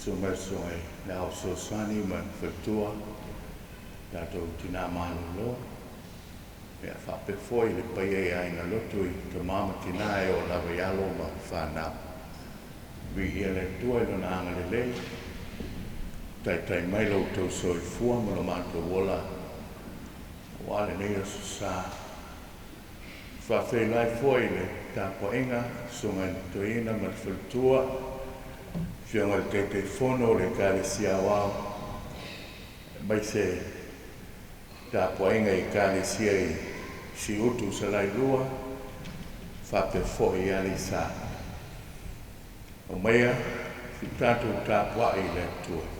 Sumasoi na so sani man fatua dato tina manulo ya fa pe foi le pai ai na lotu i te mama tina e o la yalo ma fa na vi ele tua no na ngale le tai mai lo to so fu mo lo manto wola wale ne so sa fa fe lai foi le ta po inga suman to ina ma fatua fianga le te fono le kare sia wao mai se ta poenga i kare sia i si utu sa lai lua fa pe fo i ali sa o mea si tatu ta poa i le tua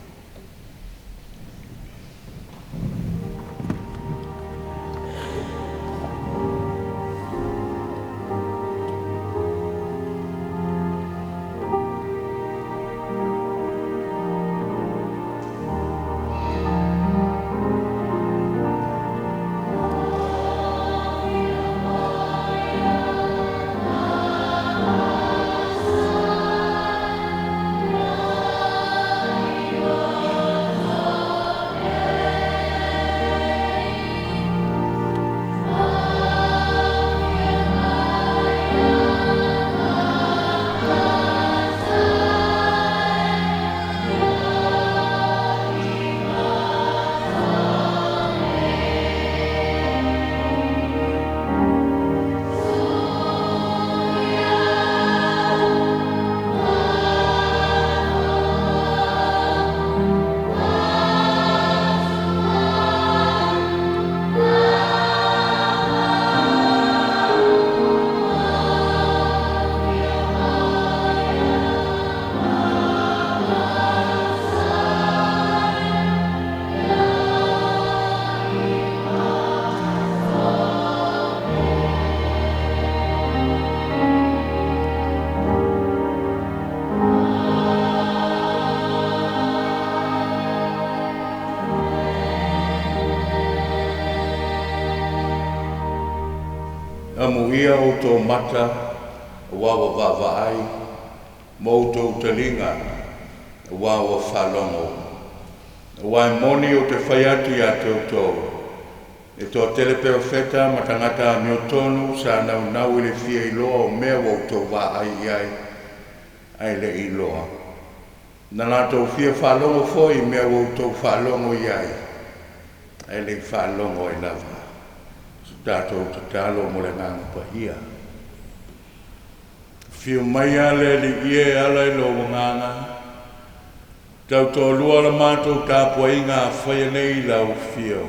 Ia o tō mata, wawa wawai, mō tō talinga, wawa whalongo. Wai moni o te whaiatu ia tō. E tō teleperofeta matangata mio tonu sa nau i le fia i loa o mea o tō wai ai le i loa. Nana tō fia whalongo foi mea o tō whalongo iai, ai le whalongo i lava. Tātou te talo mo le nganga pahia. Whiu mai ale li ie ala i lo nganga. Tau tō lua la mātou tāpua inga a whaia nei lau whiu.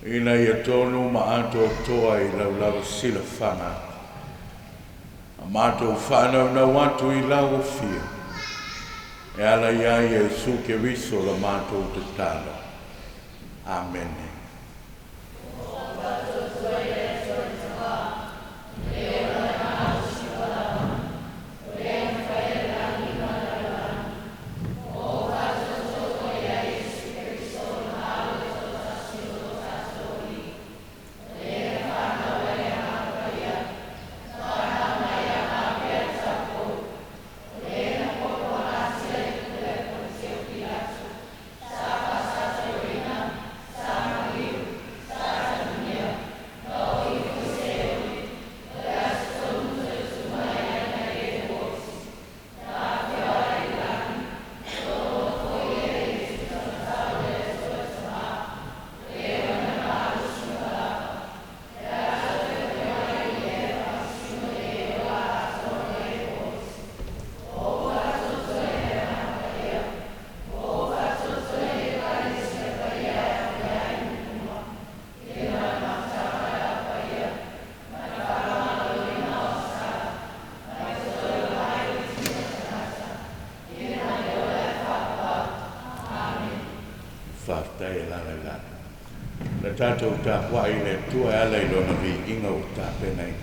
Ina ia tonu ma anto toa i lau sila whanga. A mātou whanau na wantu i lau whiu. E ala ia i e suke riso la mātou te talo. Amen. Le tātou tā wai le tua ala i lona vi inga o tā penei.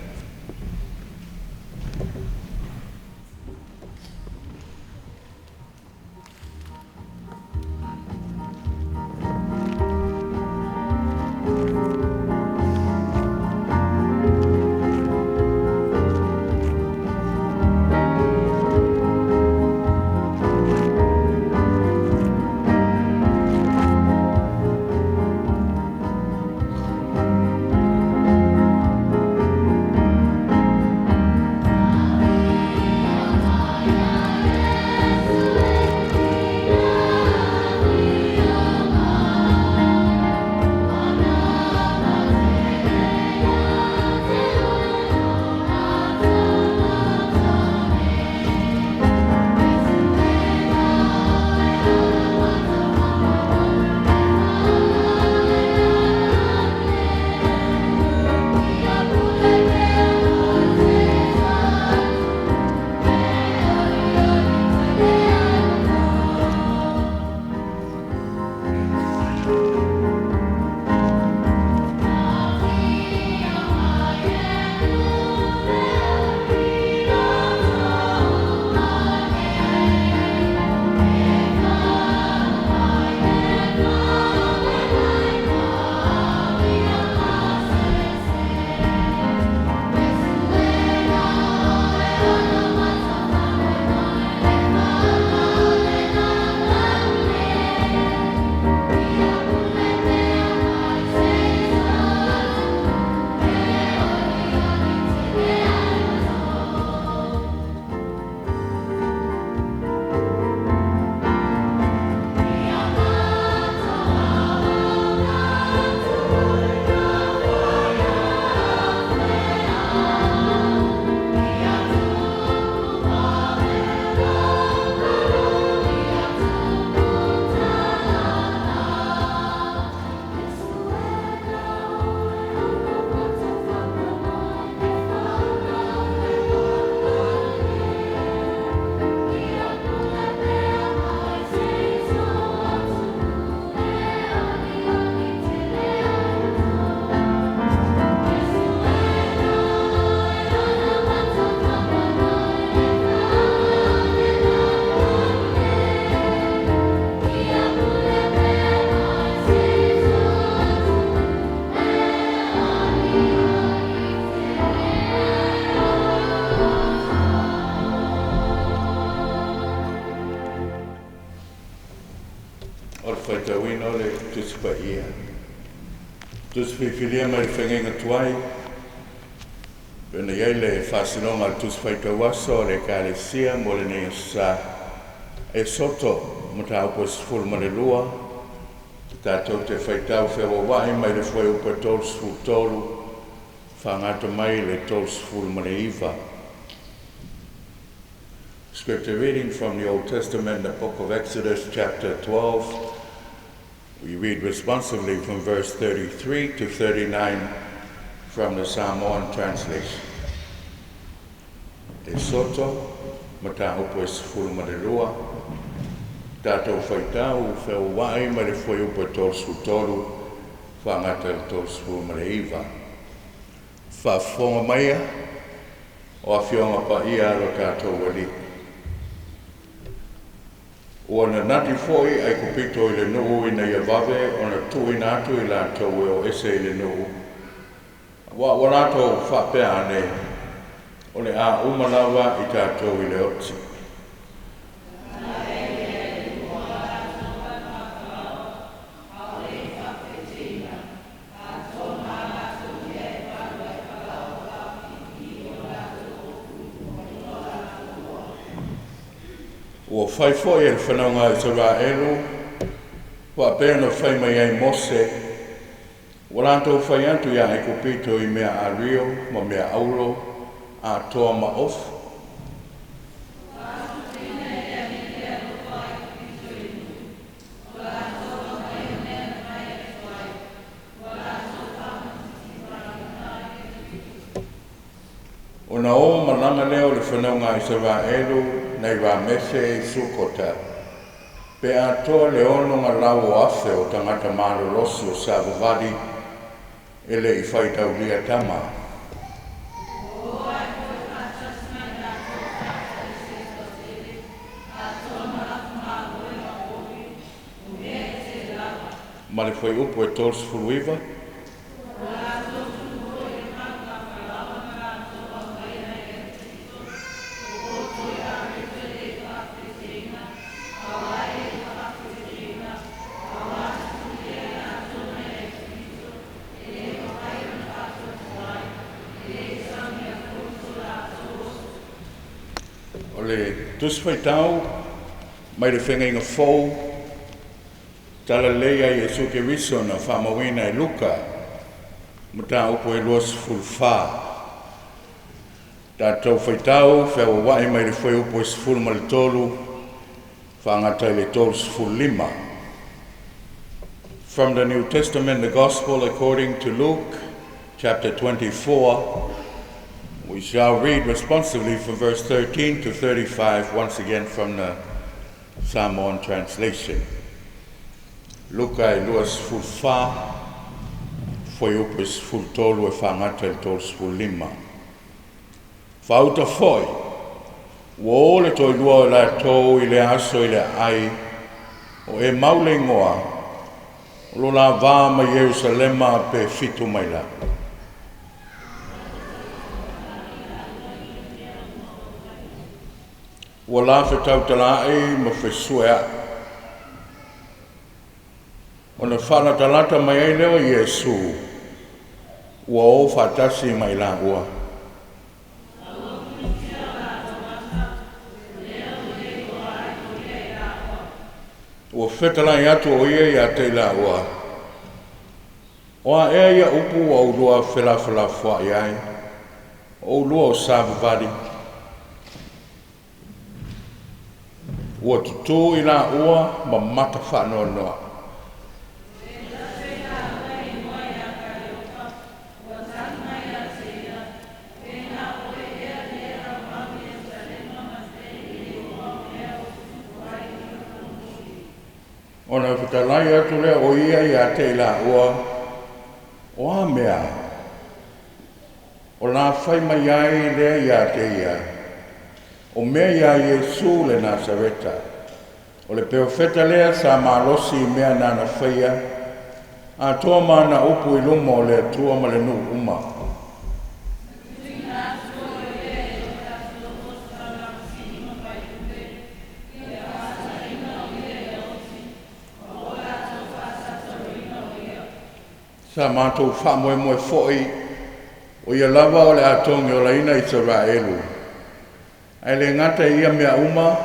o le whaitawina o le tusipa ia. Tusipa filia mai le whengenga tuai, pena iai le whasinonga le tusipa i tawasa o le kālesia mo le nea sa e soto mo ta upo sifuru ma le lua, tātou te whaitau whiawa wahi mai le whai upa tolu sifuru tolu, whangata mai le tolu sifuru ma le iwa. Scripture reading from the Old Testament, the book of Exodus, chapter 12. We read responsively from verse 33 to 39 from the Samoan translation. E soto, mata upo e sifuru ma le lua, tātou whaitau whiawa wahi mai le whai upa tolu sifuru tolu, whangata le tolu sifuru ma le iwa. Whawhonga maia, o a whionga pa ia alo tātou wali. Ua na nati foi ai kupito i le nuu ina ia vave o na tui natu i la tau e o ese i le nuu. Wa lato whapea ane o le a umalawa i tātou i le oti. Ua whaifoi e le whanaunga i Israelu, wa pēr no whai mai ai Mose, wa lātou whai atu ia e kupito i mea a rio, ma mea auro, a toa ma ofu. O na o malanga leo le whanaunga i Israelu, nei rā mese e sukota, pe a toa le ono ngā lau afe o tangata mālo losu o Savavadi, ele i whaitau lia tama. Ma le whai upo e tolu sifuru iwa, dus whaitau, mai le whenga fōu, tala leia i e suke riso na whamawina e luka, mata upo e luas fulwha. Tātou whaitau, whiawa wai mai le whai upo e sifuru ma le tolu, whangata le tolu sifuru lima. From the New Testament, the Gospel according to Luke, chapter 24, we shall read responsively from verse 13 to 35, once again from the Samoan translation. Luka e luas fulwha, foi upes fultolu e whangata le tolu sifuru lima. Whauta foi, ua ole toi lua la tau i le aso i le ai, o e maule ngoa, o lo la vā ma Jerusalema pe fitu mai la. Ua la whetau talai ma whesuea. O na whana talata mai ai leo Iesu, ua o whatasi mai la ua. Ua whetalai atu o ia te la ua. Oa ea ia upu o ulua whelawhela wha iai, o ulua o Savavadi. Ua tutu i la ua ma mata whanoa noa. Ona whetalai atu lea o ia te la ua, oa mea, o la whai mai ai lea ia te ia, o mea ia Iesu le Nasareta, o le peofeta lea sa malosi mea nana whaia, a toa mana upu i luma o le atua ma le nu uma. Sa mātou whamoe fo'i o ia lava o le atongi o laina Israelu. Ai le ngata ia mea uma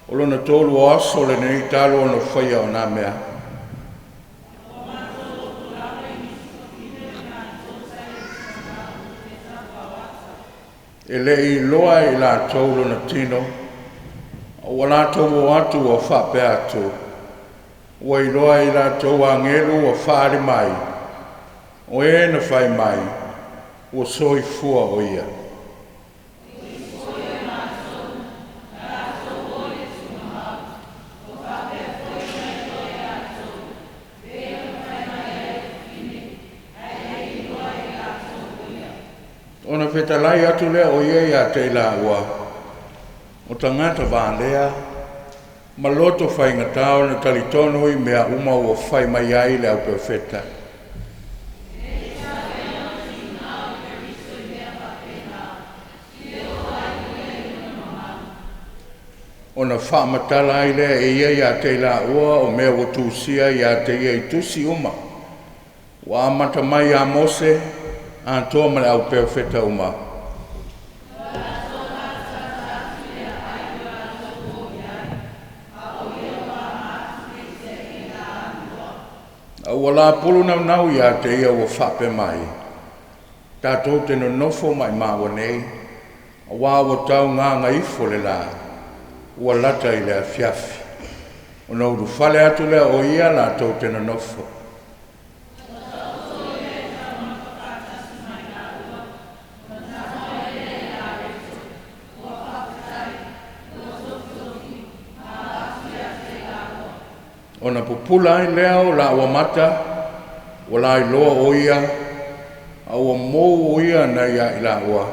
o lona tolu o aso le nei talo o no whaia o nā mea. E le i loa i la tau lona tino, o la tau o atu o whape atu. O i loa i la tau a ngelu o whaari mai, o e na whai mai, o soi fua o ia. Ona whetalai atu lea o ia ia te la ua. O tangata vālea, ma loto whaingatao na talitono i mea uma o whai mai ai le au pewheta. Ona whaamatala ai lea e ia te la ua o mea o tūsia ia te ia i tusi uma. Wa amata mai a Mose, a toa male au pewheta uma. Wala pulu nau ia te ia o whape mai. Tātou te no nofo mai mawa nei, a wā o tau ngā ngaifo le la, ua lata i lea fiafi. O nau du whale atu lea o ia la tau te no nofo. Ona pupula ai lea o la ua mata, o la i loa o ia, a ua mou o ia na ia i la ua.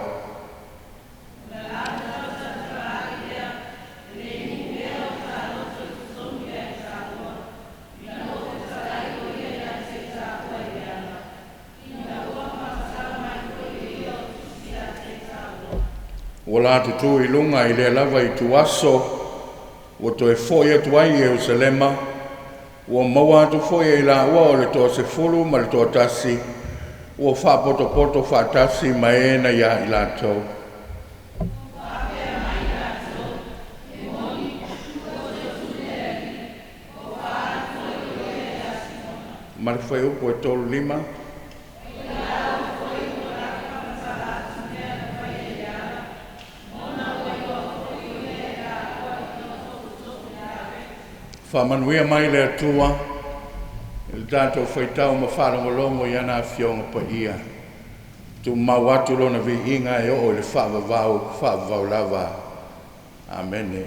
O la te tu i lunga i lea lava i tu aso, o to e fo ia tu ai Jerusalema, ua maua atu foi e la ua o le toa se fulu ma le toa tasi, ua wha poto wha tasi ma e na ia i la tau. Ma le whai upo e tolu lima. Whamanuia mai le atua, il tātou whaitau ma wharangalongo i ana whionga pa ia. Tu mau atu lona vi inga e o le whaavavau lava. Amene.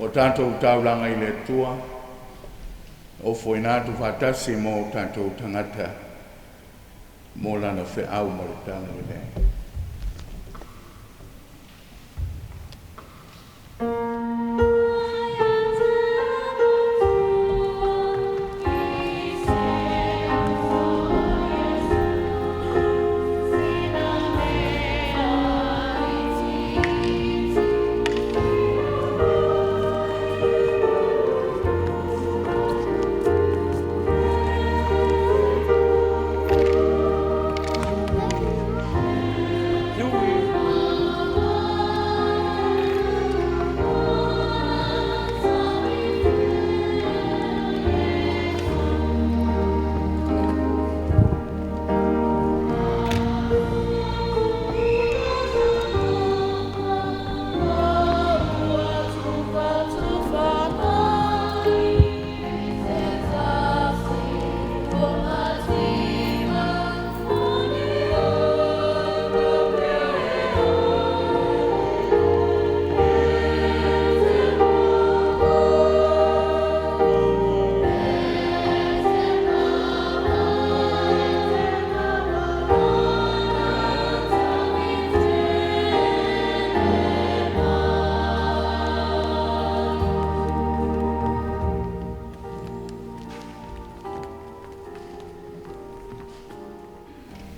O tātou taulanga i le atua, o whoinatu whatasi mo tātou tangata, mo lana whiau maritana i le.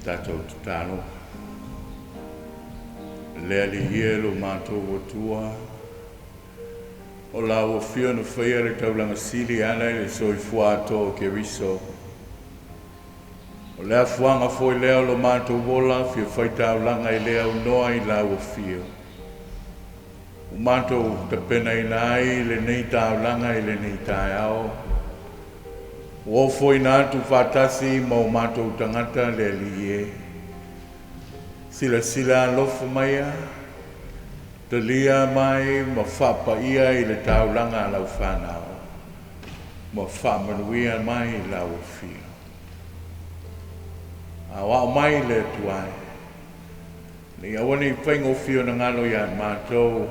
Tātou tutano. Lea li hielo mātou o tua. O la o whio na whaia le taulanga sili ana le soi fuato o ke riso. O lea fuanga foi leo lo mātou wola, fia whaitau langa I lea unoa I la wafio. O mātou te pena I nai, le nei tau langa I le nei tai ao. O foi nātu whātasi ma o mātou tangata le lie. Sila sila lofa maia, te lia mai ma whapa ia I le tau langa lau whanau. Ma whamanuia mai I la wafio. A wao mai le tuai. Ni awane I whaingo fio na ngalo ia mātou.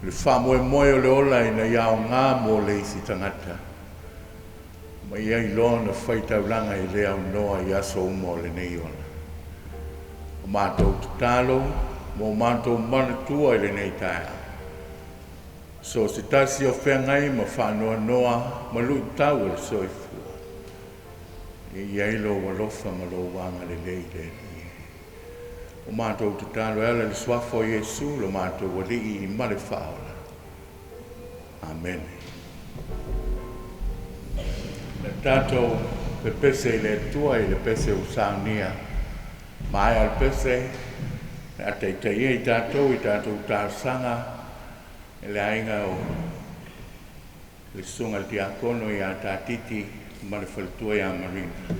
Le whamoe moe o le ola I na iao ngā mo le isi tangata. Ma ia I loa na whaitaulanga I le au noa I aso umo le nei ona. O mātou tutalo, mo mātou manatua I le nei taia. So se tasi o whengai ma whanua noa, ma lui tau le soifu. I ailo walofa ma lo wanga le leile. O mātou te talo ala le swafo Yesu, lo mātou wali I male whaola. Amen. Le tātou pe pese I le tua I le pese o Sauniga. Mai al pese, a te teia I tātou tāsanga, le ainga o le sunga le tiakono I a tātiti, ma le whaletua I a marina.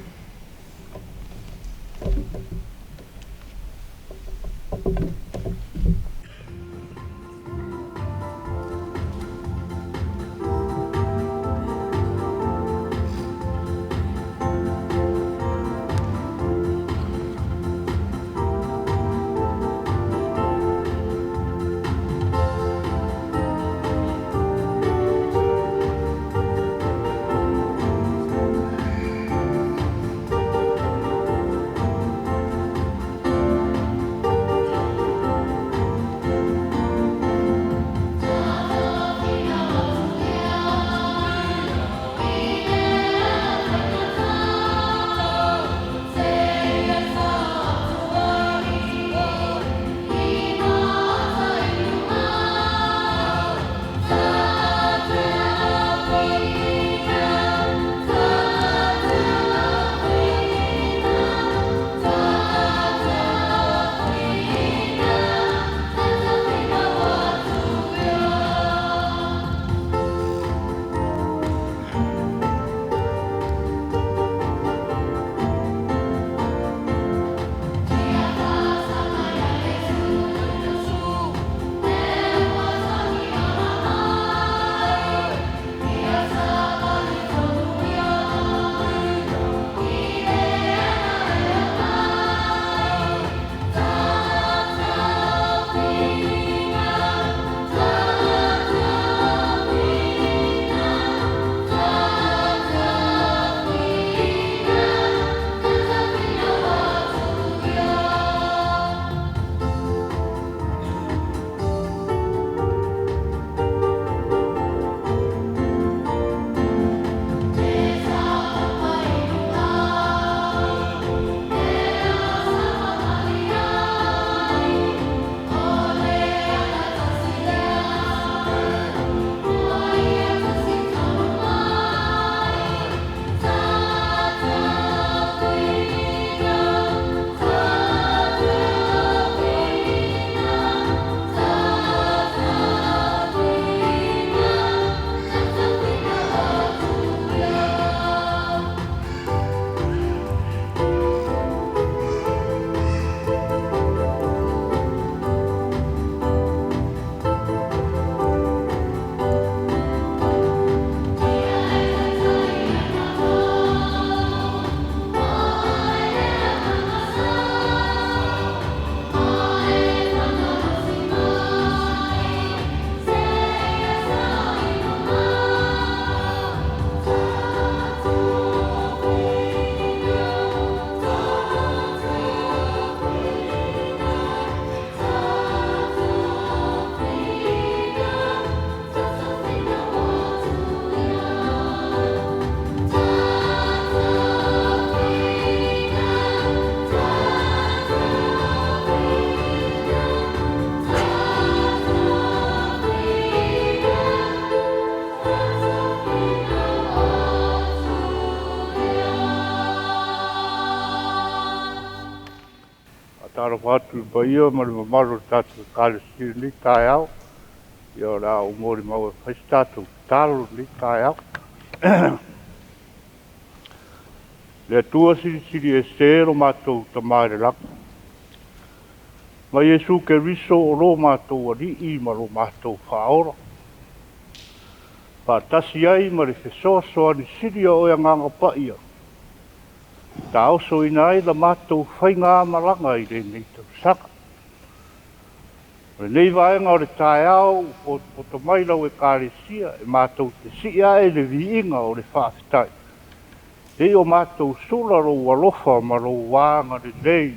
Ara whatu pa ia mara mamaru tatu kāre siri ni tai au. Ia rā o mori maua whaistatu talo ni tai au. Lea tua siri siri e sero mātou ta maere laka. Ma Iesu ke riso o lo mātou ari I ma lo mātou whaora. Pātasi ai ma re whesoa soa ni siri o ea nganga pa ia. Ta oso ina ai la mātou whai ngā maranga I re nei tau saka. Nei vaenga o re tae au, o to mai lau e kāresia, e mātou te sia e le viinga o le whaafitai. E o mātou sula rou alofa ma rou wānga le nei,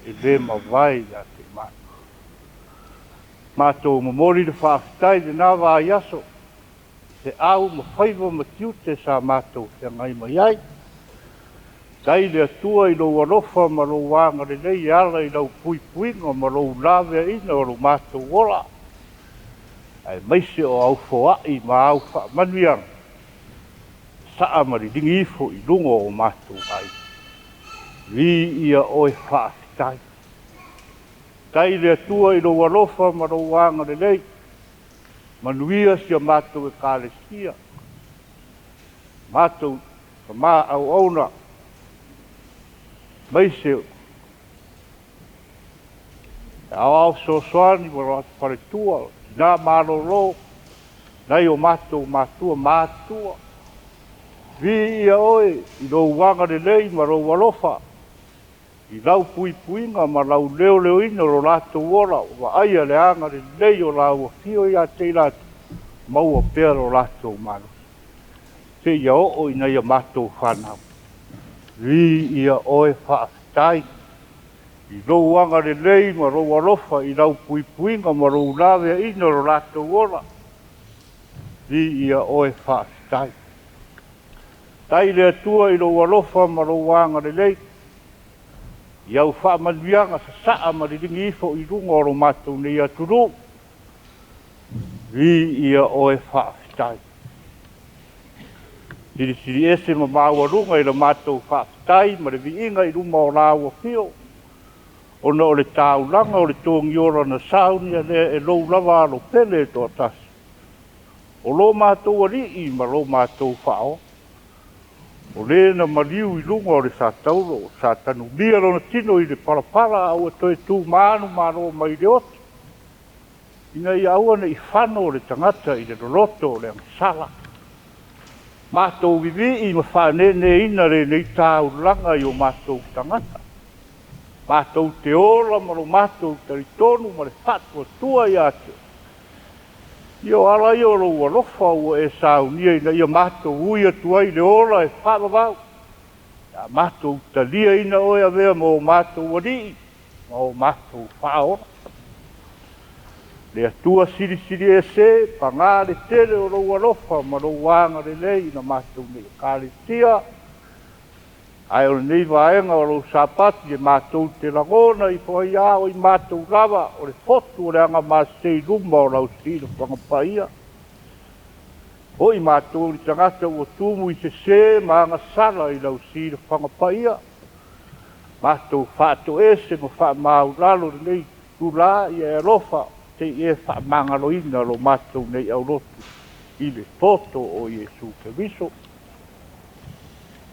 e le mawai a te mātou. Mātou mamori le whaafitai le nā wā yaso, te au ma whaiva ma tiute sa mātou te ngai mai ai. Dai le atua I rou alofa ma rou wānga le nei ala I rau pui puinga ma rou lawe ina o rou mātou ora. Ai maise o au foai ma au wha manuianga. Saa mari dingi ifo I lungo o mātou ai. Li ia oe whaafitai. Dai le atua I rou alofa ma rou wānga le nei. Manuia sia mātou e kālesia. Mātou ka mā au auna. Maise au so soani mo pare tua na maroro nai o matou matua matua vi ia oi I lo wanga de lei ma ro walofa I lau pui puinga ma lau leo leo ino ro lato ora wa aia le anga de lei o lau fio ia te lato maua pēr o lato mano te ia o ina ia matou whanau vi ia oe whaafitai. I rou wanga le lei ma rou alofa I rau pui puinga ma rou lawe ina ro lato ora. Vi ia oe whaafitai. Tai le atua I rou alofa ma rou wanga le lei. Iau whaamanuianga sa saa ma ringi ifo I runga o ro matou nei aturu. Vi ia oe whaafitai. Siri ese ma māwarunga I la mātou whaafitai, ma le viinga I ruma o rāua whio. Ona o le tāulanga o le tōngi ora na saunia lea e lou lava alo pele e toa tasi. O lo mātou arii ma lo mātou whao. O le na mariu I runga o le sātauro, o sātanu lia rona tino I le parapara au e toi tū mānu māro mai le otu. Ina I aua I whano o le tangata I le Lotu o le angsala. Mātou vivi I ma whanene ina re nei tāu langa I o mātou tangata. Mātou te ora maro mātou taritonu ma le whatua tua I atu. Io ala I o rou alofa ua e saunia ina ia mātou ui atu ai le ora e whamavau. Ia mātou talia ina oe a vea mo mātou wari, mo mātou whaora. Le atua siri siri e se, pa ngā le tere o rou alofa, ma rou wānga le lei na mātou nei kāletia. Ai o nei vaenga o rou sāpati e mātou te langona I whai ao I mātou rawa o le fotu o le anga māsei rumba o rau sira whangapaia. O I mātou li tangata ua tumu I se ma anga sala I rau sira whangapaia. Mātou whātou ese ma wha māu lalo nei tūlā I e rofa. Te e whaamangaro ina lo mātou nei au Lotu I le toto o Iesu ke riso.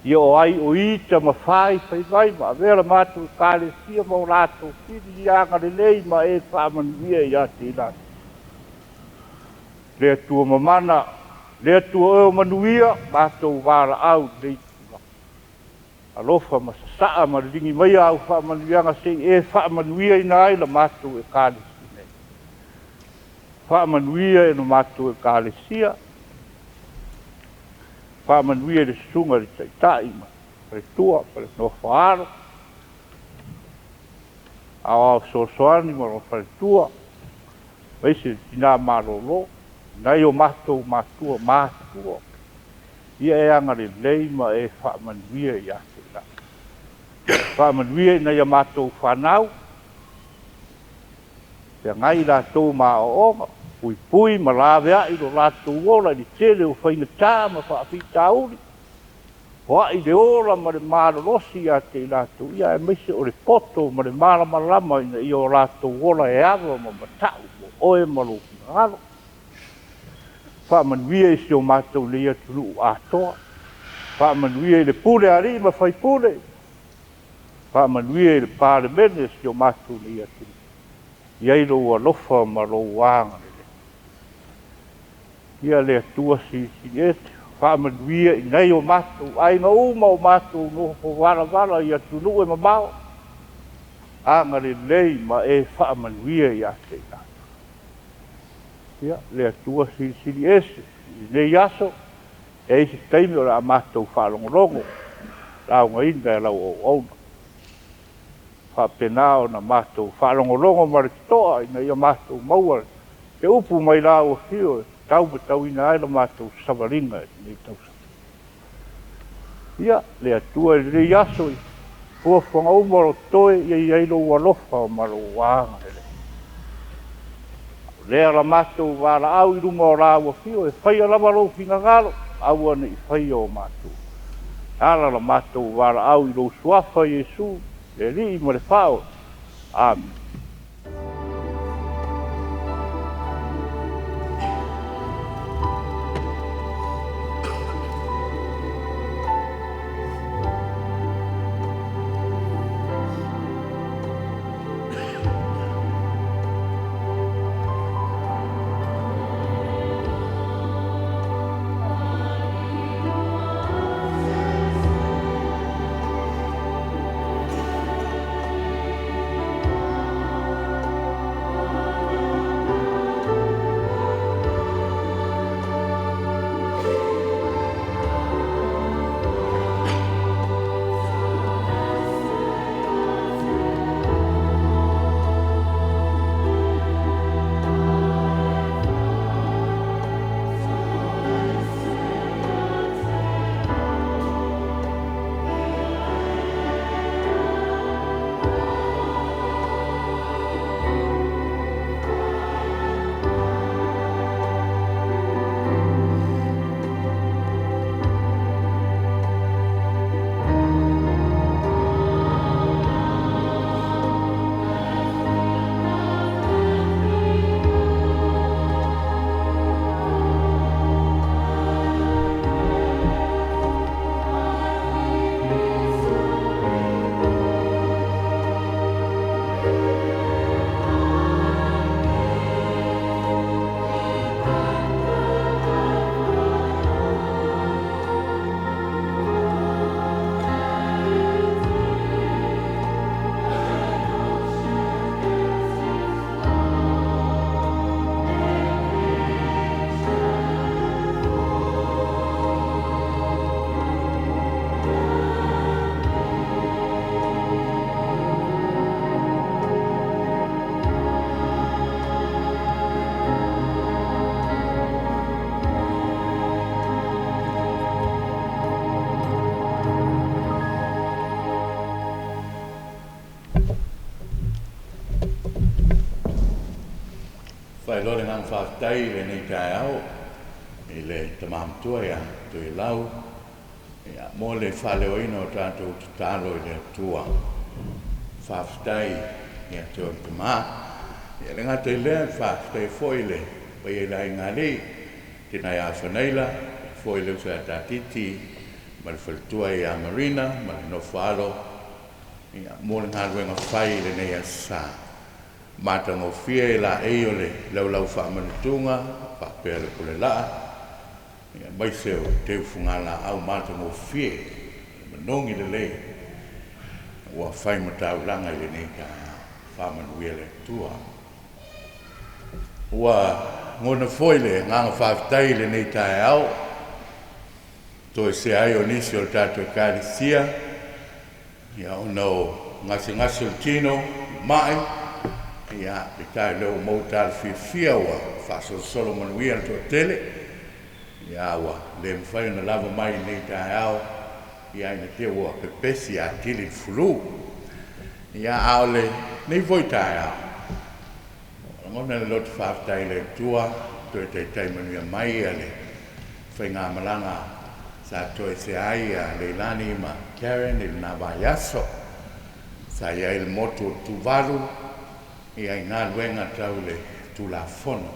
I o ai o ita ma whai vai ma vera mātou kālesia ma o rātou whiri I anga le lei ma e whaamanuia I ate I lātou. Le atua mamana, le atua eo manuia, mātou wāra au nei tūra. Alofa ma saa ma ringi mai au whaamanuianga se e whaamanuia ina ai la mātou e kālesia. Whaamanuia e no mātou e kālesia. Whaamanuia le sunga le taitai ma. Pare tua, pare no whaaro. Au soasoani ma no pare tua. Weise tina maroro. Nai o mātou mātua mātua. Ia e anga le leima e whaamanuia I ate la. Whaamanuia I nai a mātou whanau. Te ngai la tō mā o onga. Pui pui ma lawe ai lo lato ora ni tele o whainga tā ma whaapita uri. Hoa i le ora ma le marorosi a te lātou ia e mese o le poto ma le malamalama ina i o lātou ola e awa ma matau mo oe ma lo ngalo. Whaamanuia i si o mātou le ia tulu atoa. Whaamanuia i le pule ari ma whai pule. Whaamanuia i le pāle mene si o mātou le ia tulu. Iai lo alofa ma lo wanga le. Ia le atua si ete. Whaamanuia i nei o mātou, ai ngā uma o mātou no ho wala i atunu e mamao. Anga le lei ma e whaamanuia i ate i nātou. Ia, le atua siri ese, i nei aso, e isi teimi o la mātou whalongolongo, lau ngā inga e lau o auna. Whapenao na mātou whalongolongo maritoa, i nei o mātou maua, e upu mai lau o hio, tau ina ai la mātou savaringa nei tau sa. Ia, le atua i rei aso i, fua whanga umaro toe i eilo walofa o maro wāanga ele. Lea la mātou wāra au i ruma o rāua whio, e whai alama rau whina ngaro, au ane i whai o mātou. Ala la mātou wāra au i rau suafa Jesu, le ri i mare whao. Amen. Whai lore ngang whaatai le nei tai au, i le tamamtua ia tui lau, ia mō le whaleo ino tātou tutalo i le atua. Whaatai ia tui tamā, ia le ngata i lea whaatai foi le, pai e lai ngāli, tina ia whaneila, foi le usa tātiti, ma le whaltua i a marina, ma le no whalo, ia mō le ngā ruenga whai le nei asa. Matanga o fia e la e ole lau whaamanutunga, whapea le kule laa. Ia mai seo te ufungala au matanga o fia, manongi le lei. Ua whai matau langa i le nei ka whaamanuia le tua. Ua ngona foile nganga whaafitai le nei tae au. Toi se ai o nisi o tātou kārisia. Ia ono ngasi o tino, mai. Ia, pe tae leo mou tāle fia ua, whaso solo manuia to tele. Ia ua, le mwhai na lava mai nei tae au, ia ina te ua pepesi a tili fulu. Ia au le, nei voi tae au. Ngona le lotu whaafitai le tua, toi te manuia mai ale, whai ngā malanga sa toe se ai a Leilani ma Karen il Navayaso sa ia il moto tuvalu ia ina luenga tau le tulafono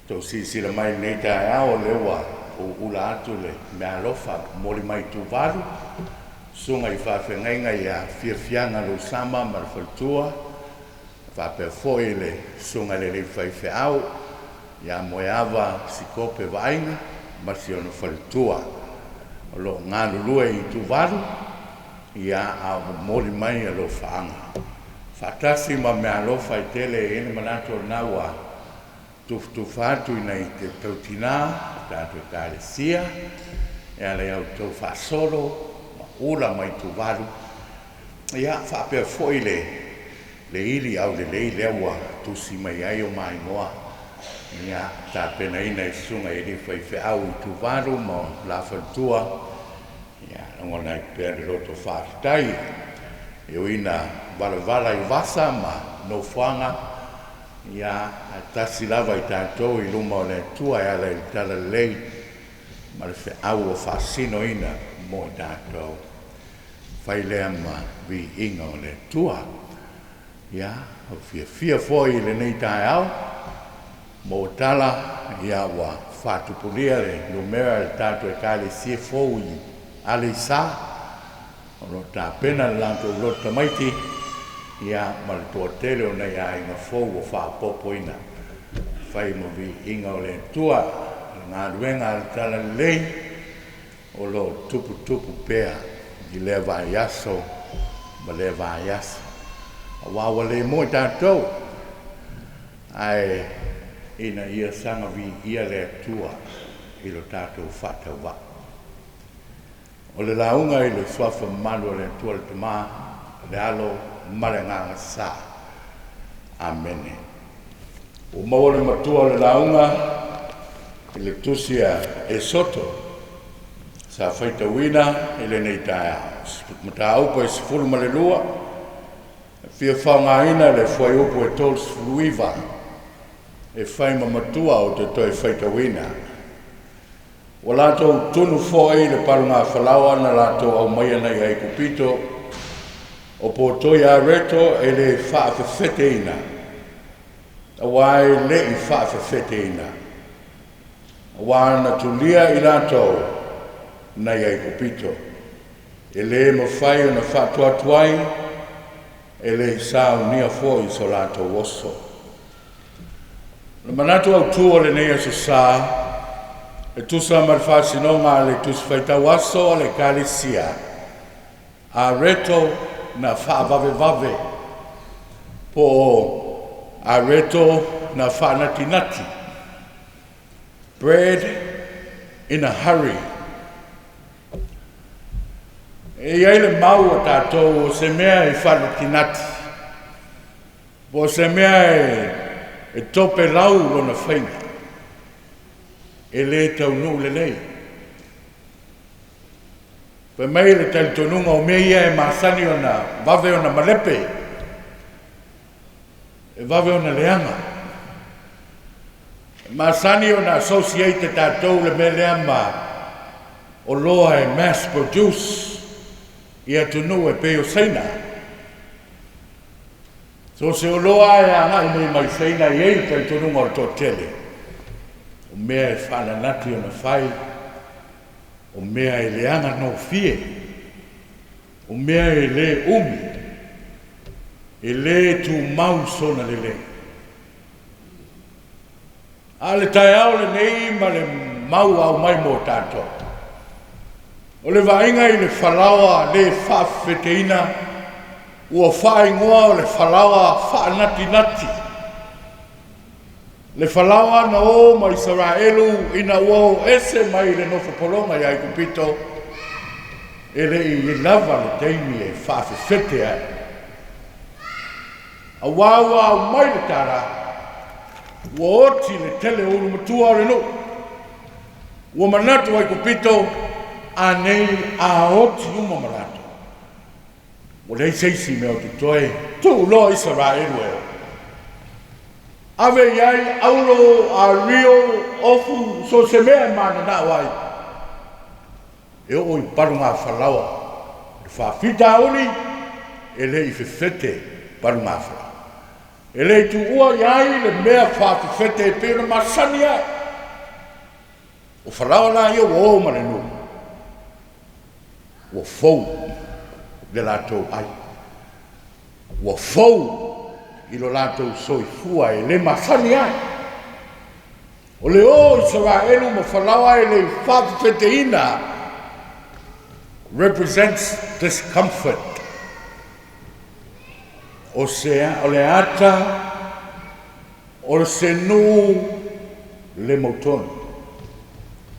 to si la mai nei tai ao lewa o ula atu le mea lofa moli mai tuvalu sunga i whawhengainga ia whiawhianga lo sama ma le whaltua whape foi le sunga le whaiwhe au ia moe awa si kope vainga ma si ono whaltua o lo ngā lulua i tuvalu ia a moli mai a lo whaanga whatasi ma mea lofa i tele ene manato nawa tufatu nei te tautina tātou kāresia ia le au tau whasoro ula mai tuvalu ia whapea foi le ili au le lei lewa tusi mai ai o mai ngoa ia tā pena ina i sunga i ni whaiwhe au i tuvalu ma la whantua ia ngona i pēr roto whaakitai i uina wala i vasa ma no whanga ia tasi lava i tātou i luma o le tua ia le tala lei ma le whe au o whaasino ina mo i tātou whai lea ma vi inga o le tua ia o fia foi le nei tai au mo tala ia wa whatupulia le numera le tātou e kāle sie fou i ale sa o no tā pena le lanto lo tamaiti ia ma le toa tele o nei a inga fou o whaapopo ina whai mo vi inga o le tua ngā ruenga le tala lei o lo tupu pea i le vaiaso ma le vaiaso a wawa le mo i tātou ai ina ia sanga vi ia le tua i lo tātou whatawa o le launga i le swafa malu o le tua le tama le alo marenganga sa amene o maua le matua le launga i le tusia e soto sa whaita wina i le nei tae mata aupa i sifuru ma le lua fia whaunga ina le whai upo e tol sifuru e whai ma matua o te toi whaita wina o lātou tunu fōi le parunga whalawa na lātou au mai ana i ai kupito o po toi a reto e le whaafefete ina a wai le i whaafefete ina a wai na tulia i lātou na i ai kupito e le ma whai o na whaatuatuai e le sao nia fōi so lātou oso le manatu au tua le nei aso sa e tusa mar whasinonga le tus whaitau aso le kālesia a reto na whaavave po a reto na whaanatinati bread in a hurry e iai le mau o tātou o se mea e whaanatinati po se mea e tope lau lona whainga e le tau nu le lei. Pe mai le tau tonunga o mea ia e masani o na vave o na malepe, e vave o na leanga. Masani o na associate tātou le me leama o loa e mass produce ia tunu e peo seina. So se o loa e anga i mai seina i ei tau tonunga o tō tele. O mea e whananati o na whai, o mea e leanga no fie, o mea e le umi, e le tu mau sona le le. A le tai au le nei ma le mau au mai mo tātou. O le vainga i le whalawa le whawheteina, ua whaingoa o le whalawa whanati. Le whalawa na o ma Israelu ina ua ese mai le nofo polonga i ai kupito e le i lava le teimi e whawhewhete ai. A wawa au mai le tara ua oti le tele uru matua o le no. Ua manatu ai kupito a nei a oti uma manatu. Ua lei seisi me o tutoe tu lo Israelu e. Ave iai aulo a rio ofu so se mea mana na wai. e o I parunga whalawa. Le whawhita uli, e le I whewhete parunga whalawa. E le tu ua iai le mea whawhewhete e pēna masani ai. O whalawa la ia o mare nu. O fau le lātou ai. O fau I lo lātou soifua e le masani ai. O le o I sawa elu ma whalawa e le whawhewheteina represents discomfort. O le ata, o le se nu le mautoni.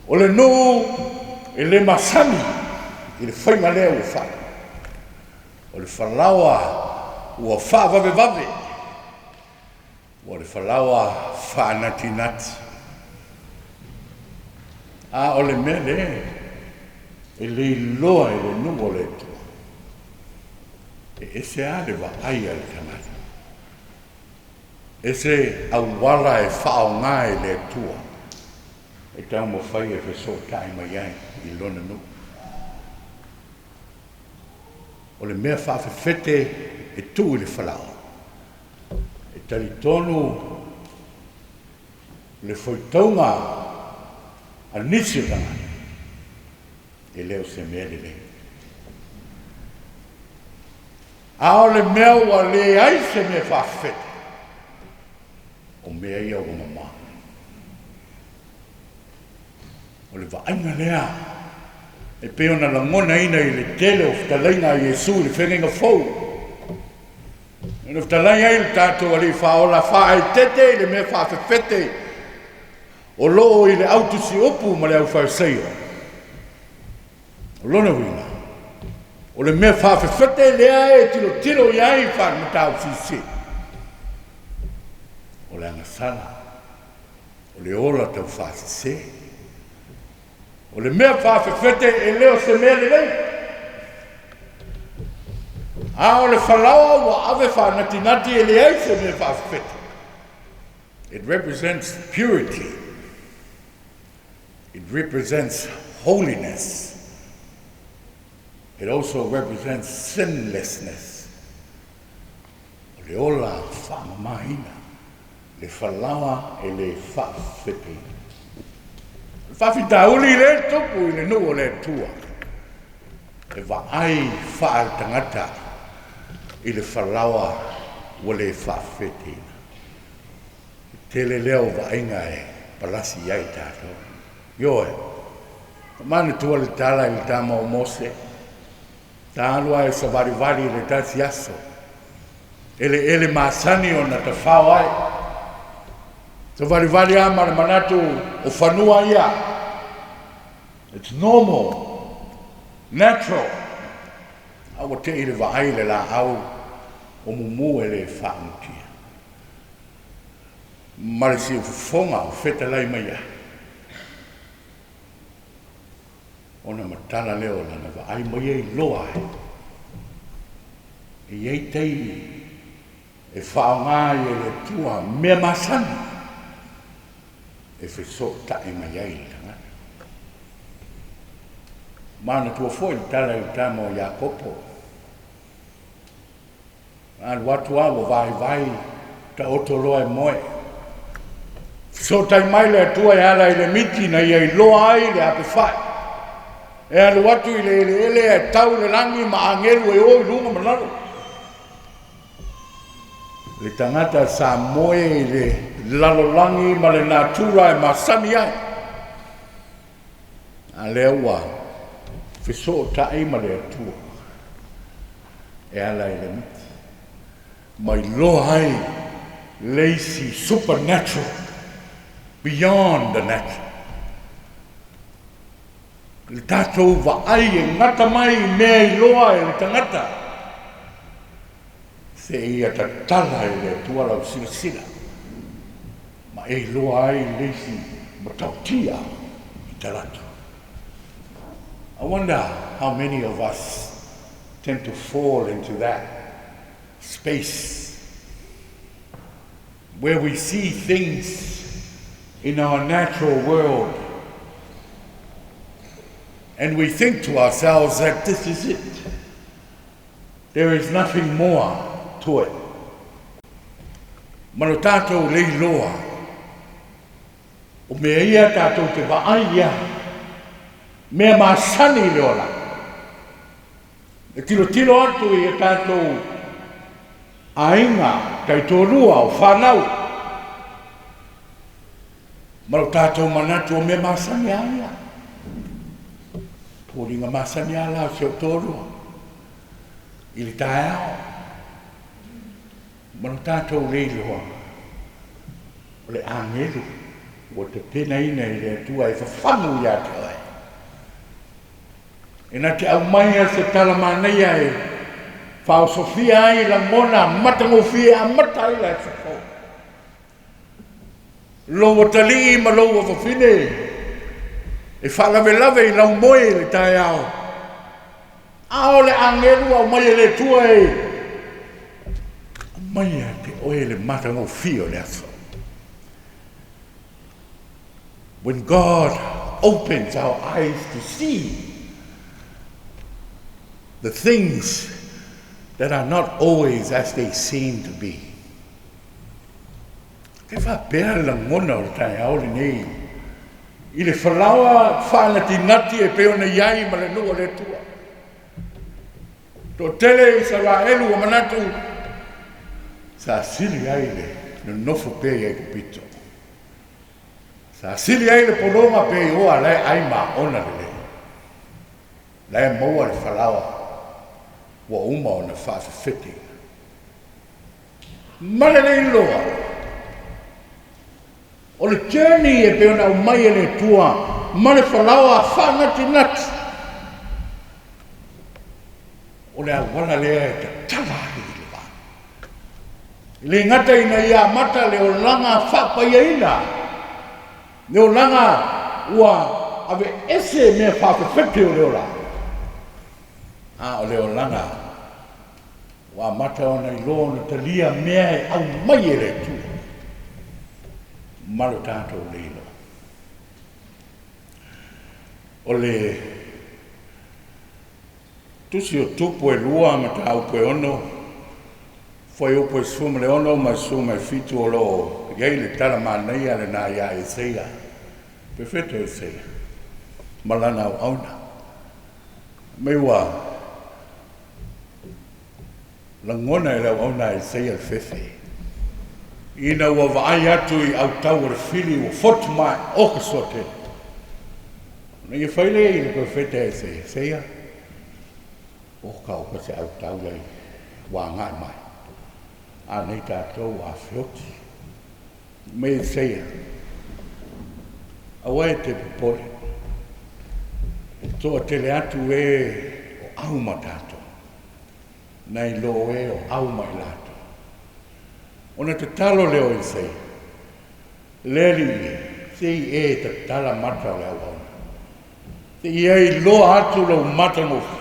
O le nu e le masani I le whainga lea ua whai. O le whalawa ua whaavave. O le whalawa whanati. A o le mele e le loa e le nu o le tua. E se a le wa aia le tangata. E se awala e whao ngā e le tua. E tau mo whai e wheso tai mai ai I lona nu. O le mea whawhewhete e tu I le whalawa. E tali tonu le whaitaunga a nisi tangata. E leo se mea le lei. A le mea ua le ai se mea whawhewhete. O mea ia o mama. O le waainga lea. E peona la ngona ina I le tele o whtalainga I Yesu le whenenga fau. E le whtalainga I le tātou a le whaola whae tete I le mea whawhewhete. O loo I le autusi opu ma le au whauseio. O lona wina. O le mea whawhewhete lea e tilo iai whanmatau sisi. O le angasala. O le ola tau whasise. O le mea whawhewhete e leo se mea le lei. A o le whalawa ua ave whanati e le ai se mea whawhewhete. It represents purity. It represents holiness. It also represents sinlessness. O le ola whamamahina. Le whalawa e le whawhewhete. Whawhitauli le tupu I le nu o le tua. E waai whaal tangata I le whalawa o le whawhewhete. Tele leo wainga e palasi iai tātou. Ioe, mana tua le tala I le tama o Mose. Ta alua e sa vari le tasi aso. Ele masani o na ta whao ai. Sa vari amara manatu o whanua ia. It's normal. Natural. Awa te ile waai le la au o mumu e le whaangutia. Marisi o whonga o whetalai mai ia. Ona matala leo lana wa ai mai ei loa e iei tei e whaonga I le tua mea masani e wheso tae mai ei tanga. Mana tua foi le tala I tama o Iakopo. Al watu awa vai ta otoloa e moe. So tai mai le tua e ala I le miti na iei loa ai le ape whai. E alu watu I le ele e tau le langi ma angelu e o I lunga manalo. Le tangata Samoa I le lalolangi ma le natura e masani ai. A le ua wheso tae ma le atua. E ala I le miti. Mai loa ai lazy supernatural. Beyond the natural. Le tātou waai e ngata mai mea I loa e le tangata. Se ia ta tala e le tuala o sila. Ma e loa ai leisi matautia I talatu. I wonder how many of us tend to fall into that space where we see things in our natural world And we think to ourselves that this is it. There is nothing more to it. Mano tātou leiloa, o mea ia tātou te vaaia, mea masani leola. E tilo atu i e tātou ainga, kai tōrua o whanau. Mano tātou manatu o mea masani aia. Pōringa masani ala o seo tōrua. I le tae ao. Mano tātou leiloa, o le angelu, o te pena ina i le atua e whawhangu ia te oe. E na te au mai a se talamanei ai, whao sofia ai la mona, matangofia a mata i la e whakau. Loa tali ma loa whawhine, e whalawelawe i lau moe le tae ao. Ao le angelu au mai le tua e, Maia te oe le matango fio le aso. When God opens our eyes to see the things that are not always as they seem to be. Ke whapea la ngona o tai aole nei. I le whalawa whanati ngati e peo na iai ma le nua le tua. Tō tele i sa la elu o manatu sa sili aile no nofo pe ai kupito. Sa sili aile polonga pe oa lai ai ma ona le. Lai moa le whalawa wa uma o na whawhawhiti. Mane le iloa. O le journey e pe ona umai e le tua. Mane whalawa whanati nati. O le awala lea e te talahi. Le ngata ina ia mata le o langa whapaia le o langa ua ave ese mea whawhawhete o leo la. O le o langa ua mata o nei lo na talia mea e au mai e le tu. Malo tātou leilo. O le tusi o tupu e lua ma tau koe ono. Foi o pois fumo le ono ma suma e fitu o lo iei le tala manei ale na ia e seia. Perfetto e seia. Malana au auna. Meua langona e lau auna e seia le fefe. Ina ua vaai atu i au tau o le fili o fotu mai oka sote. Na ia whaile i le perfetto e seia. Seia. Oka se au tau lei. Wa ngai mai. A nei tātou a whioti. Me seia. Awa e te popole. E toa tele atu e o auma tātou. Nei lo e o auma i lato. Ona te talo leo i sei. Leri sei e te tala mata o leo auna. Te iei lo atu lau mata ngofi.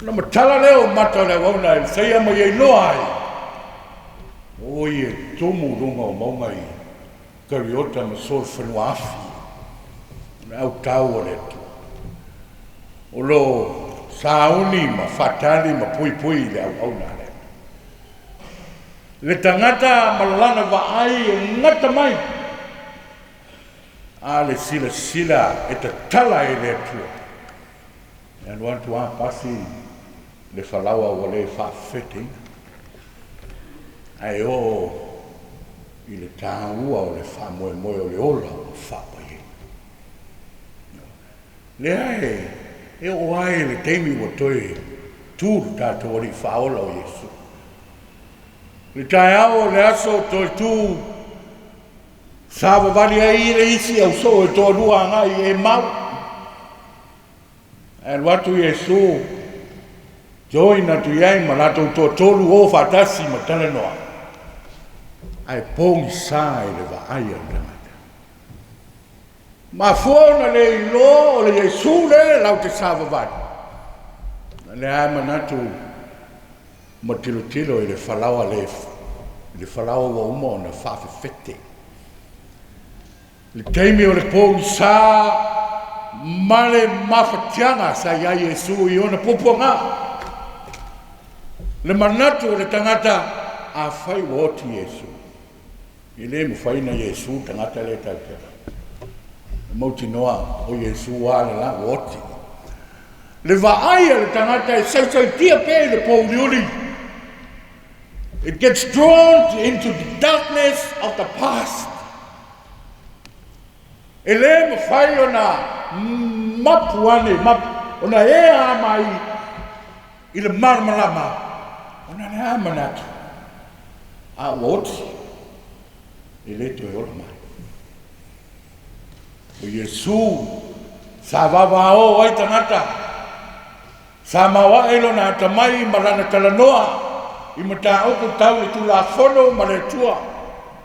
Na matala leo mata le wauna e sei ama iei loa ai. O i e tomu runga o maunga i kariota ma sol whenua afi. Na au tau o le tu. O lo sauni ma fatali ma pui pui le au auna le. Le tangata malana wa ai e ngata mai. A le sila sila e te tala e le tua. And want to pasi le whalaua o le whawheti. Ai o i le tāua o le whamoe moe o le ola o whapai. Le ai, e o ai le teimi o toi tūru tātou o li whaola o Jesu. Le tai ao le aso toi tū sāwa wari ai le isi au so e tō rua ngai e mau. And watu Jesu joina tu iai ma latou tōtolu o whatasi ma tala noa. Ai pōngi sā i le wa ai o tangata. Ma fōna le ilo o le Jesu le lau te sāwa wari. Le ai manatu ma tilo i le whalawa le whalawa wa uma o na whawhewhete. Le teimi o le pōngi sā male mafatianga sa ia Yesu i ona poponga. Le manatu le tangata a fai woti Yesu. I le mo fai na Yesu tangata le tangata. Mauti noa o Yesu wale la woti. Le vaaya le tangata e sai tia pe le pauliuli. It gets drawn into the darkness of the past. Ele mo fai ona mapuane ona ea mai i le marmalama ona le amanatu a woti ele to e ola mai o Yesu sa vavao ai tangata sa mawa elo na tamai marana kalanoa i mata o tau le tula fono ma le tua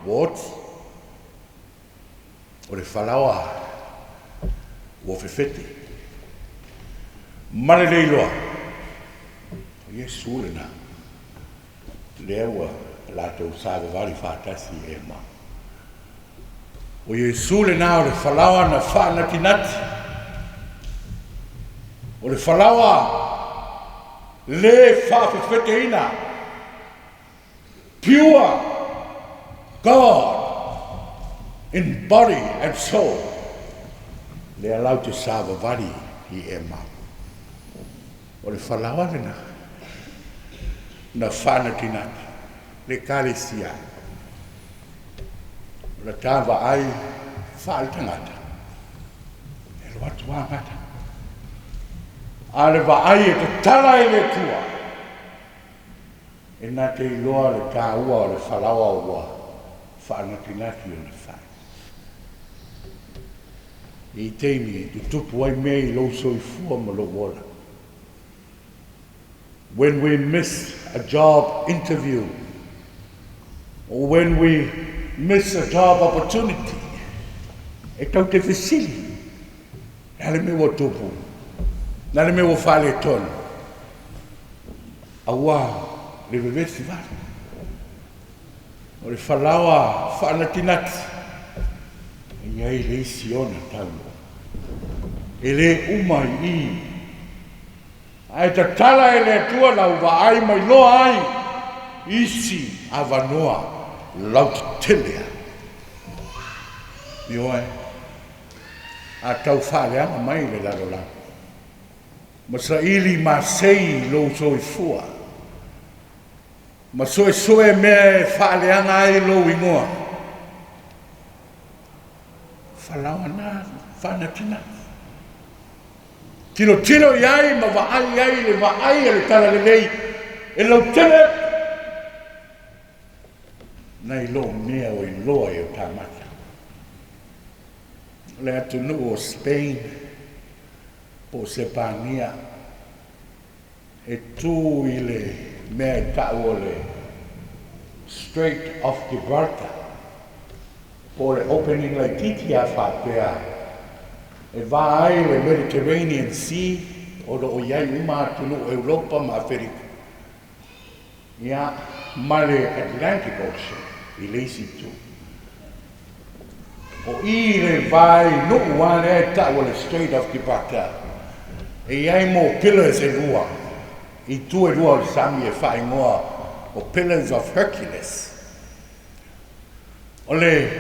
woti o le falawa o fefete ma le leiloa o Yesu le na le aua latou sa vavali fatasi e ma o Yesu le na o le falawa na whanatinati o le falawa le whafefete ina pure God in body and soul le alau te sa vavali i e ma o le falawa le na whanatinati le kalesia o le tawa ai whaalitangata e lo atu angata a le vaai e te tala e le tua e nā te iloa le tā ua o le whalawa ua whaanatinati o le whai i teimi e tu tupu ai mei lo soifua ma lo wola. When we miss a job interview or when we miss a job opportunity, e tau te whisili. Nale me wo tupu, nale me wo whale tonu. Awa, le vevesi vale. O le whalawa whaanatinati. E iai le isi ona tau. E le umai i. Ai ta tala e le tua lau wa ai mai loa ai. Isi avanoa lau telea. Ioe. A tau whaleanga mai le lalo la. Masa ili ma sei lo soifua. Ma soe mea e whaleanga ai lo ingoa. Whalawa nā whanatina. Tino iai ma vaai ai le vaai e le tala le lei. E lau tele. Nei lo mea o i loa e o tāmata. Le atu nu o Spain. Po Sepania. E tū i le mea e tau o le Strait of Gibraltar. Po le opening lai titi a whapea. E vā ai le Mediterranean Sea, o lo o iai uma tunu Europa ma Afrika. Ia, ma le Atlantic Ocean, i leisi tu. O i le vai nuku ane e tau o le Strait of Gibraltar. E iai mo pillars e lua. I tu e lua o sami e whai ngoa o Pillars of Hercules. O le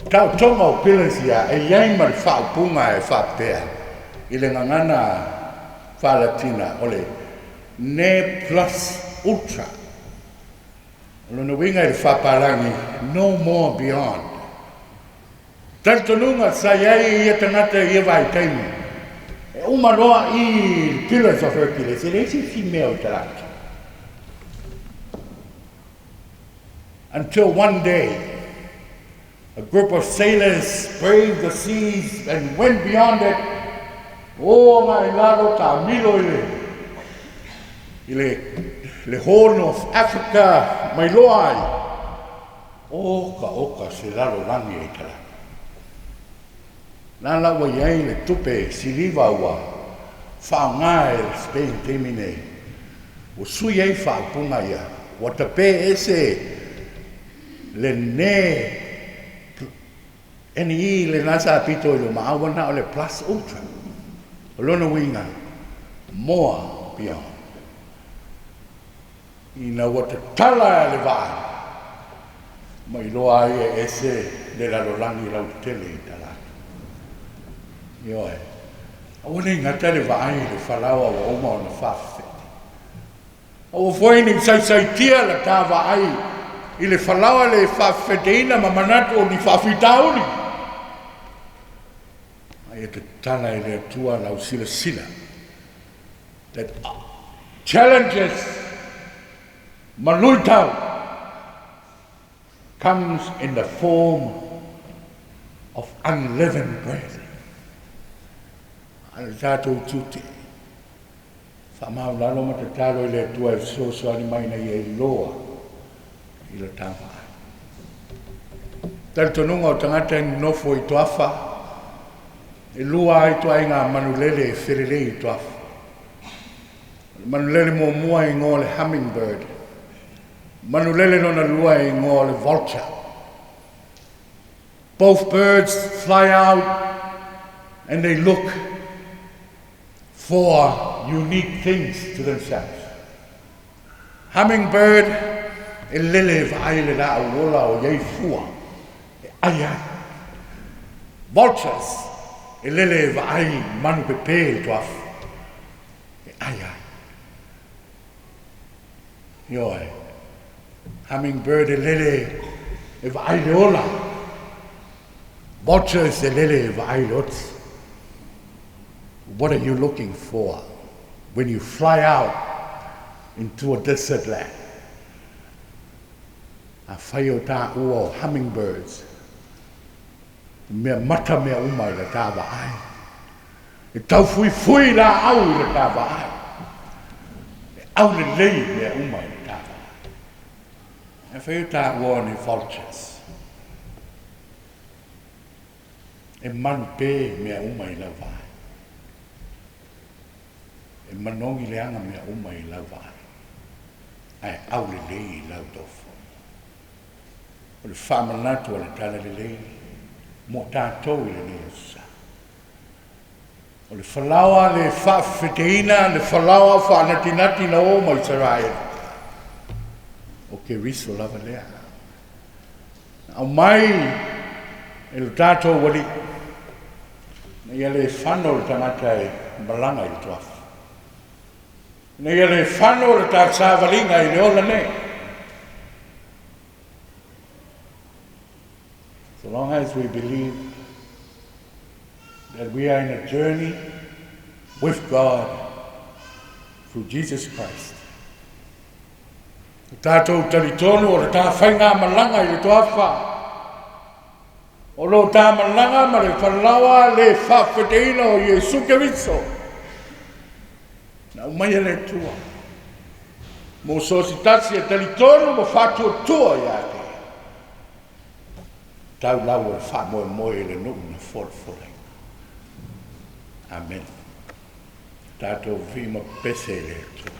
tau tonga o pillars ia e iai ma le whaupunga e whapea. I le ngangana whalatina o le Ne Plus Ultra. O le winga i le whaparangi No More Beyond. Tantonunga sa iai i tangata i vai taimi. E umaloa i Pillars of Hercules. E leisi female taraki. Until one day, a group of sailors braved the seas and went beyond it. Oh, my laro ta milo le Horn of Africa, mai loai. Oka se laro rangi e tala. Nā lawa iai le tupe siliva ua whaonga e Spain temine. O sui ei whaapunga ia. Watape ese le ne Eni le nasa pito i lo maawana o le plus ultra. O lona winga. Moa pia. Ina wata tala le vai. Mai loa ai ese le la lolangi lau tele i tala. Ioe. Awana ingata le vai le falawa wa oma o na fafe. O foi ni sai tia la tava ai. I le falawa le fafeteina ma manatu o ni fafitauni. Ai te tala i le atua lau sila. That challenges Maluitau comes in the form of unleavened bread. Al tatou tuti. Whamau lalo matatalo i le atua e so ani mai na i loa i le tawa. Tal tonunga o tangata ni nofo i toafa, e lua ai toa inga manulele e whirele i toafa. Manulele mua i ngō le hummingbird. Manulele nona lua i ngō le vulture. Both birds fly out and they look for unique things to themselves. Hummingbird e lele vai le la wola o yei fua. E ai. Vultures e lele vai manu pepe toaf. E ai. Ioe. Hummingbird e lele e vai le ola. Vultures e lele e vai le oti. What are you looking for when you fly out into a desert land? A whai o tā ua o hummingbirds. Mea mata mea umai le tāwa ai. E tau fui la au le tāwa ai. E au le lei mea umai le tāwa ai. E whai o tā ua ni vultures. E manu pē mea umai la vai. E manongi le anga mea umai la vai. Ai au le lei la tofo. O le whamanatu o le tala le lei. Mo tātou i le neosa. O le whalawa le whawheteina, le whalawa whanatinati na o mai Israel. O ke riso lava lea. Au mai e le tātou wali. Na ia le whano le tangata e malanga i le tuafa. Na ia le whano le tātsa walinga i le ola ne. So long as we believe that we are in a journey with God through Jesus Christ. Tātou taritonu o le tā whainga malanga i le tuafa. O lo tā malanga ma le whalawa le whawheteina o Iesu Keriso. Na umai le tua. Mo sositasi e taritonu mo whatua tua i ake. Tau lau e wha moe le nuku na whore. Amen. Tātou vima pese le tua.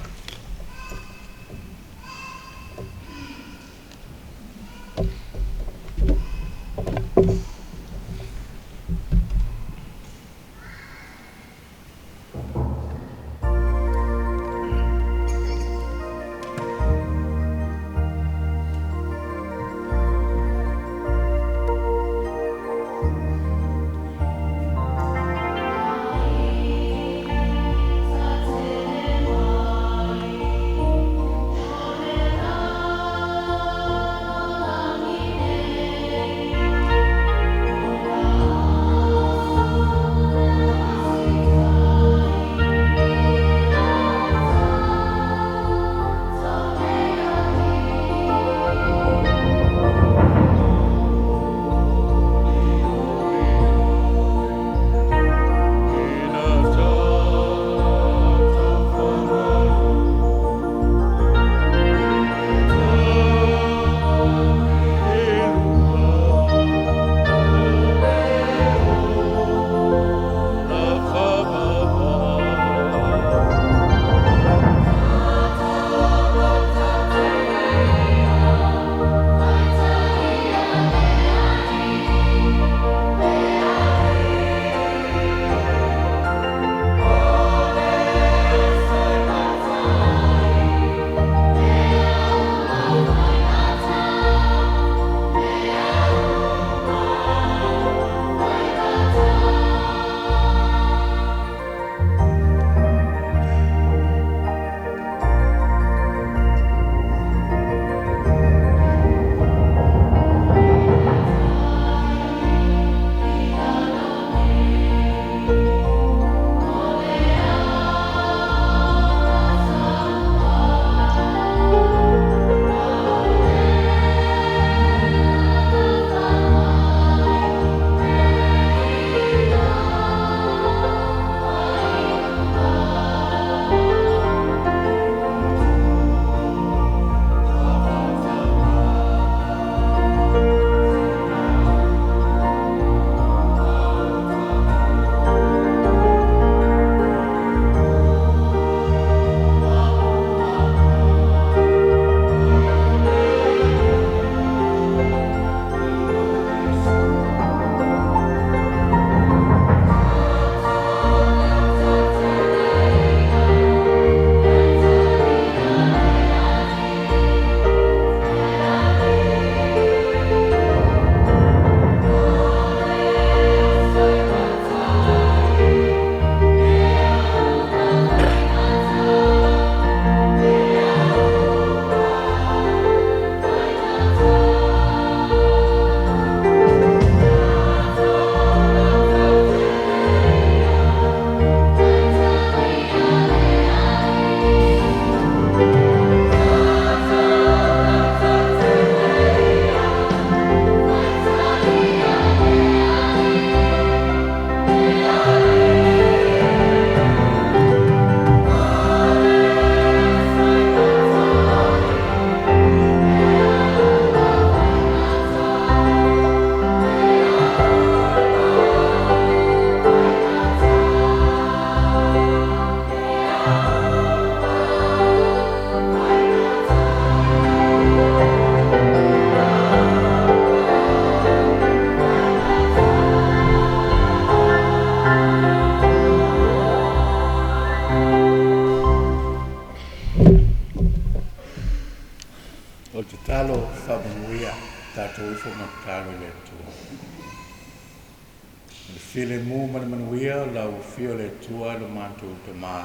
file mu manuia lau fio le tua lo mantu te ma.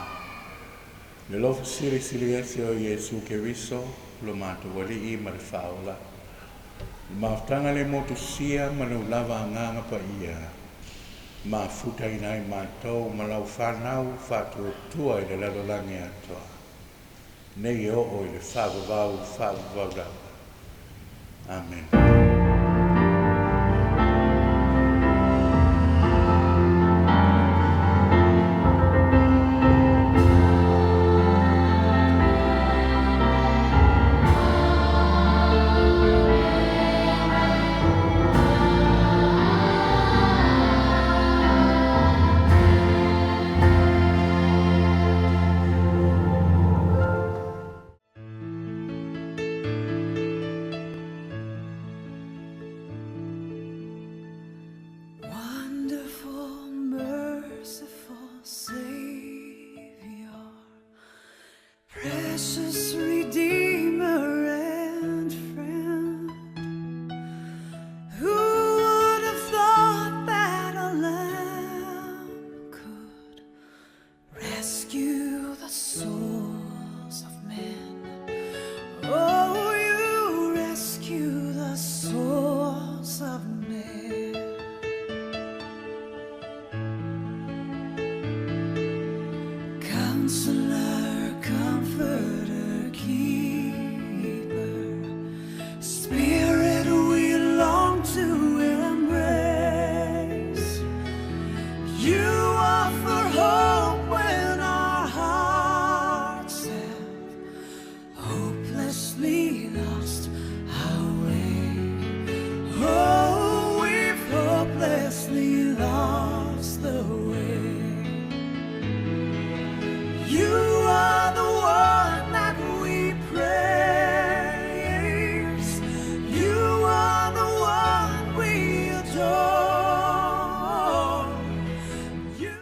Le lofu siri ese o Yesu ke riso lo mantu wali I ma le faula. Maftanga le motu sia manu lava nganga pa ia. Ma futa ina I mātou ma lau whanau whātua tua I le lalolangi atoa. Nei o I le whavavau dau. Amen. Precious Redeemer and friend, who would have thought that a lamb could rescue the souls of men? Oh, you rescue the souls of men. Counselor,